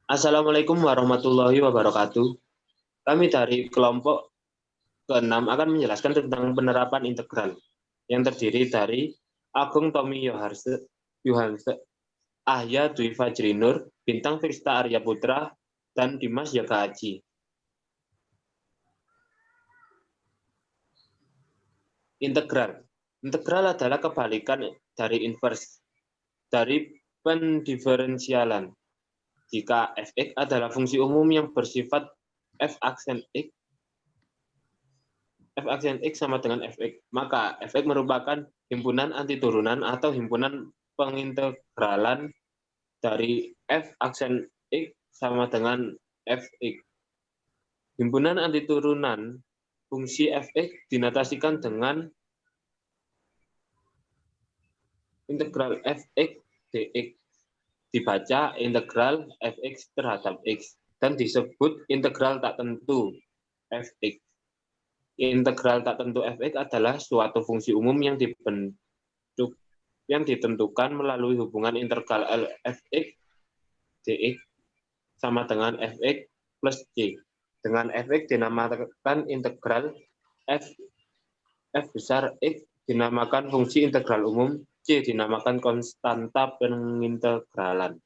Assalamualaikum warahmatullahi wabarakatuh. Kami dari kelompok ke-6 akan menjelaskan tentang penerapan integral yang terdiri dari Agung Tommy Yohanse, Ahya Dwi Fajrinur, Bintang Firsta Arya Putra, dan Dimas Yoga Haji. Integral. Integral adalah kebalikan dari inverse, dari pendiferensialan. Jika f(x) adalah fungsi umum yang bersifat f aksen x sama dengan fx, maka fx merupakan himpunan antiturunan atau himpunan pengintegralan dari f aksen x sama dengan fx. Himpunan antiturunan fungsi fx dinotasikan dengan integral fx dx, dibaca integral fx terhadap x, dan disebut integral tak tentu fx. Integral tak tentu fx adalah suatu fungsi umum yang ditentukan melalui hubungan integral fx dx sama dengan fx plus c. Dengan fx dinamakan integral, f besar x dinamakan fungsi integral umum, c dinamakan konstanta pengintegralan.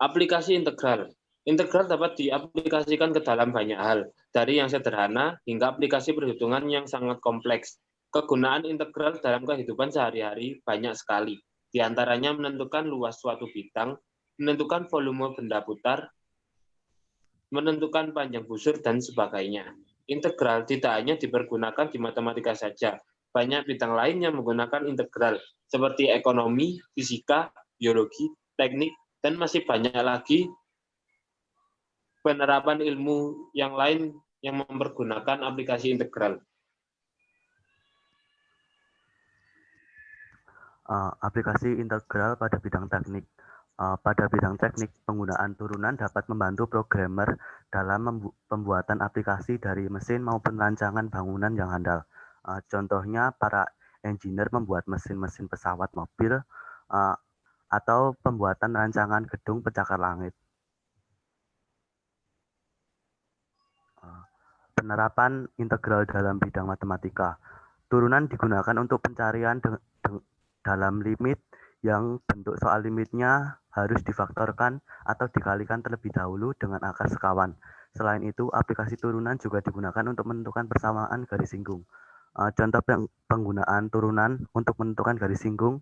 Aplikasi integral. Integral dapat diaplikasikan ke dalam banyak hal, dari yang sederhana hingga aplikasi perhitungan yang sangat kompleks. Kegunaan integral dalam kehidupan sehari-hari banyak sekali. Di antaranya menentukan luas suatu bidang, menentukan volume benda putar, menentukan panjang busur, dan sebagainya. Integral tidak hanya dipergunakan di matematika saja. Banyak bidang lain yang menggunakan integral, seperti ekonomi, fisika, biologi, teknik, dan masih banyak lagi penerapan ilmu yang lain yang mempergunakan aplikasi integral. Aplikasi integral pada bidang teknik. Pada bidang teknik, penggunaan turunan dapat membantu programmer dalam pembuatan aplikasi dari mesin maupun rancangan bangunan yang handal. Contohnya, para engineer membuat mesin-mesin pesawat mobil atau pembuatan rancangan gedung pencakar langit. Penerapan integral dalam bidang matematika. Turunan digunakan untuk pencarian dalam limit yang bentuk soal limitnya harus difaktorkan atau dikalikan terlebih dahulu dengan akar sekawan. Selain itu, aplikasi turunan juga digunakan untuk menentukan persamaan garis singgung. Contoh penggunaan turunan untuk menentukan garis singgung,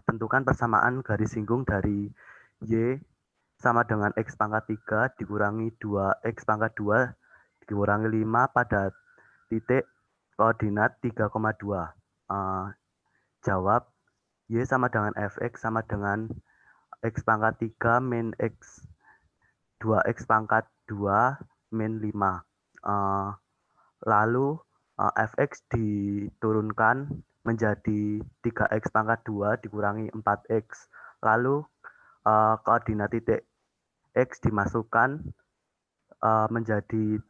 tentukan persamaan garis singgung dari Y sama dengan X pangkat 3 dikurangi 2X pangkat 2 dikurangi 5 pada titik koordinat 3,2. Jawab, Y sama dengan Fx sama dengan X pangkat 3 min X 2X pangkat 2 min 5. Lalu Fx diturunkan menjadi 3X pangkat 2 dikurangi 4X. Lalu koordinat titik X dimasukkan menjadi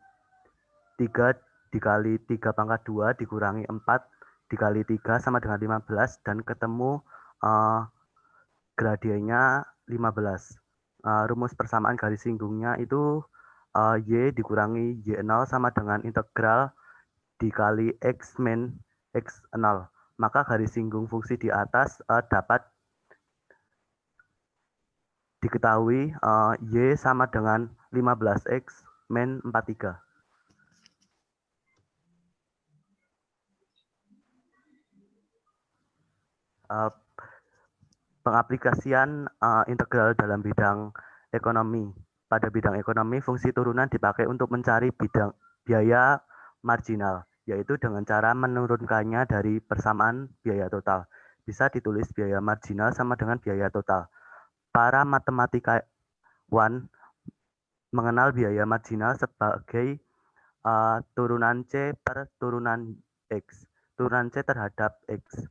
3 dikali 3 pangkat 2 dikurangi 4 dikali 3 sama dengan 15 dan ketemu gradiennya 15. Rumus persamaan garis singgungnya itu Y dikurangi Y0 sama dengan integral dikali X min X0. Maka garis singgung fungsi di atas dapat diketahui Y sama dengan 15X min 43. Pengaplikasian integral dalam bidang ekonomi. Pada bidang ekonomi, fungsi turunan dipakai untuk mencari biaya marginal, yaitu dengan cara menurunkannya dari persamaan biaya total. Bisa ditulis biaya marginal sama dengan biaya total. Para matematikawan mengenal biaya marginal sebagai turunan C per turunan X. Turunan C terhadap X.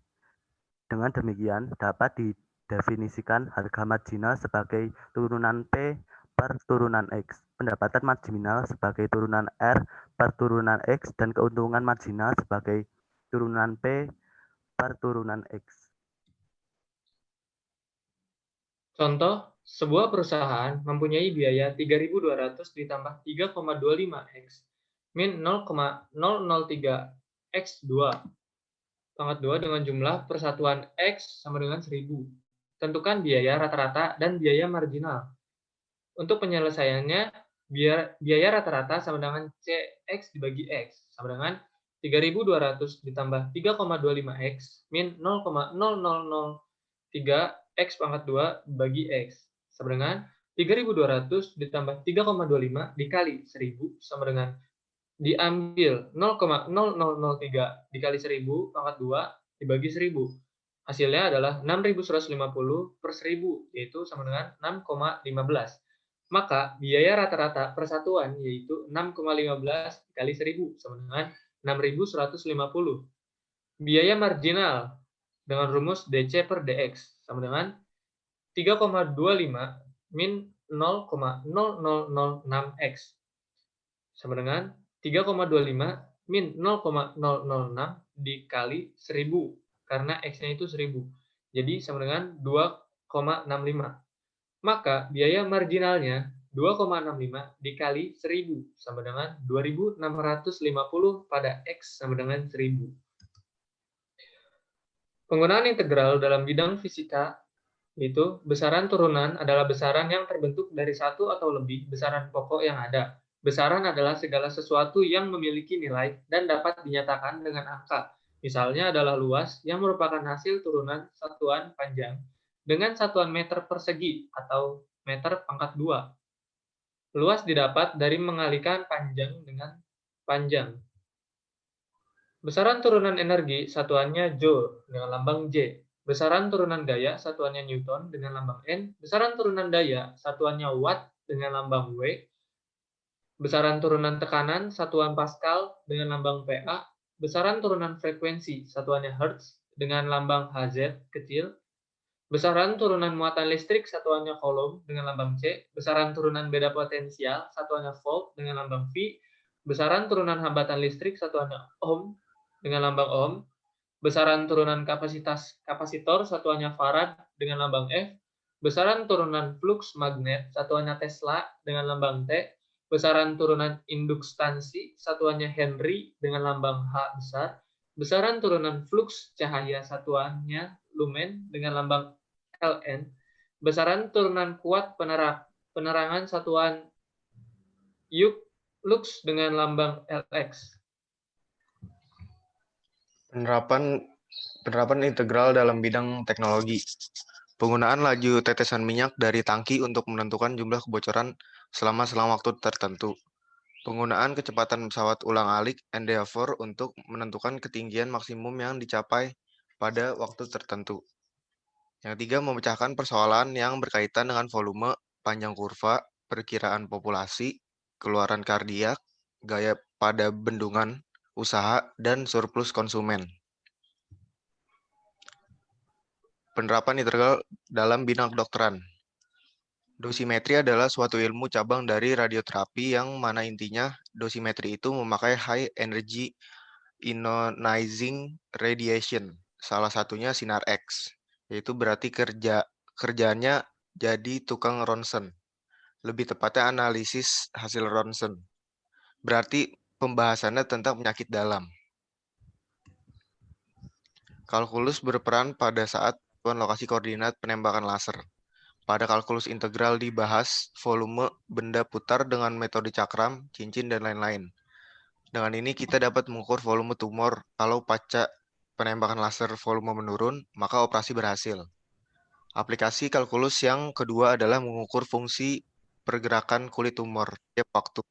Dengan demikian, dapat didefinisikan harga marginal sebagai turunan P per turunan X, pendapatan marginal sebagai turunan R per turunan X, dan keuntungan marginal sebagai turunan P per turunan X. Contoh, sebuah perusahaan mempunyai biaya 3.200 ditambah 3,25x min 0,003 x2 pangkat 2 dengan jumlah persatuan X sama dengan 1000. Tentukan biaya rata-rata dan biaya marginal. Untuk penyelesaiannya, biaya rata-rata sama dengan CX dibagi X sama dengan 3.200 ditambah 3,25x min 0,0003 X pangkat 2 bagi X sama dengan 3.200 ditambah 3,25 dikali 1000 sama dengan diambil 0,0003 dikali 1000 pangkat 2 dibagi 1000. Hasilnya adalah 6.150 per 1000, yaitu sama dengan 6,15. Maka biaya rata-rata persatuan yaitu 6,15 kali 1000 sama dengan 6.150. Biaya marginal dengan rumus DC per DX sama dengan 3,25 min 0,0006X sama dengan 3,25 min 0,006 dikali 1000 karena X-nya itu 1000. Jadi sama dengan 2,65. Maka biaya marginalnya 2,65 dikali 1000 sama dengan 2.650 pada X sama dengan 1000. Penggunaan integral dalam bidang fisika yaitu besaran turunan adalah besaran yang terbentuk dari satu atau lebih besaran pokok yang ada. Besaran adalah segala sesuatu yang memiliki nilai dan dapat dinyatakan dengan angka. Misalnya adalah luas yang merupakan hasil turunan satuan panjang dengan satuan meter persegi atau meter pangkat 2. Luas didapat dari mengalikan panjang dengan panjang. Besaran turunan energi satuannya Joule dengan lambang J. Besaran turunan gaya satuannya Newton dengan lambang N. Besaran turunan daya satuannya Watt dengan lambang W. Besaran turunan tekanan satuan Pascal dengan lambang PA. Besaran turunan frekuensi satuannya Hertz dengan lambang Hz kecil. Besaran turunan muatan listrik satuannya Coulomb dengan lambang C. Besaran turunan beda potensial satuannya Volt dengan lambang V. Besaran turunan hambatan listrik satuannya Ohm dengan lambang Ohm. Besaran turunan kapasitor satuannya Farad dengan lambang F. Besaran turunan flux magnet satuannya Tesla dengan lambang T. Besaran turunan indukstansi satuannya Henry dengan lambang H besar. Besaran turunan flux cahaya satuannya lumen dengan lambang Ln. Besaran turunan kuat penerangan satuan lux dengan lambang Lx. Penerapan integral dalam bidang teknologi. Penggunaan laju tetesan minyak dari tangki untuk menentukan jumlah kebocoran selama selang waktu tertentu. Penggunaan kecepatan pesawat ulang-alik Endeavour untuk menentukan ketinggian maksimum yang dicapai pada waktu tertentu. Yang ketiga, memecahkan persoalan yang berkaitan dengan volume, panjang kurva, perkiraan populasi, keluaran kardiak, gaya pada bendungan, usaha, dan surplus konsumen. Penerapan integral dalam bidang kedokteran. Dosimetri adalah suatu ilmu cabang dari radioterapi yang mana intinya dosimetri itu memakai high energy ionizing radiation, salah satunya sinar X, yaitu berarti kerjaannya jadi tukang ronsen. Lebih tepatnya analisis hasil ronsen. Berarti pembahasannya tentang penyakit dalam. Kalkulus berperan pada saat lokasi koordinat penembakan laser. Pada kalkulus integral dibahas volume benda putar dengan metode cakram, cincin, dan lain-lain. Dengan ini kita dapat mengukur volume tumor. Kalau pasca penembakan laser volume menurun, maka operasi berhasil. Aplikasi kalkulus yang kedua adalah mengukur fungsi pergerakan kulit tumor tiap waktu.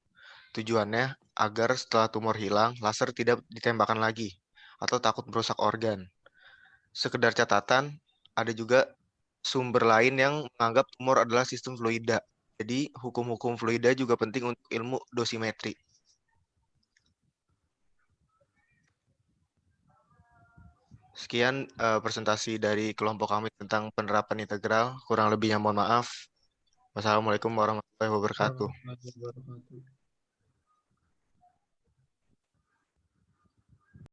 Tujuannya agar setelah tumor hilang, laser tidak ditembakkan lagi atau takut merusak organ. Sekedar catatan, ada juga sumber lain yang menganggap tumor adalah sistem fluida. Jadi, hukum-hukum fluida juga penting untuk ilmu dosimetri. Sekian presentasi dari kelompok kami tentang penerapan integral. Kurang lebihnya mohon maaf. Wassalamualaikum warahmatullahi wabarakatuh.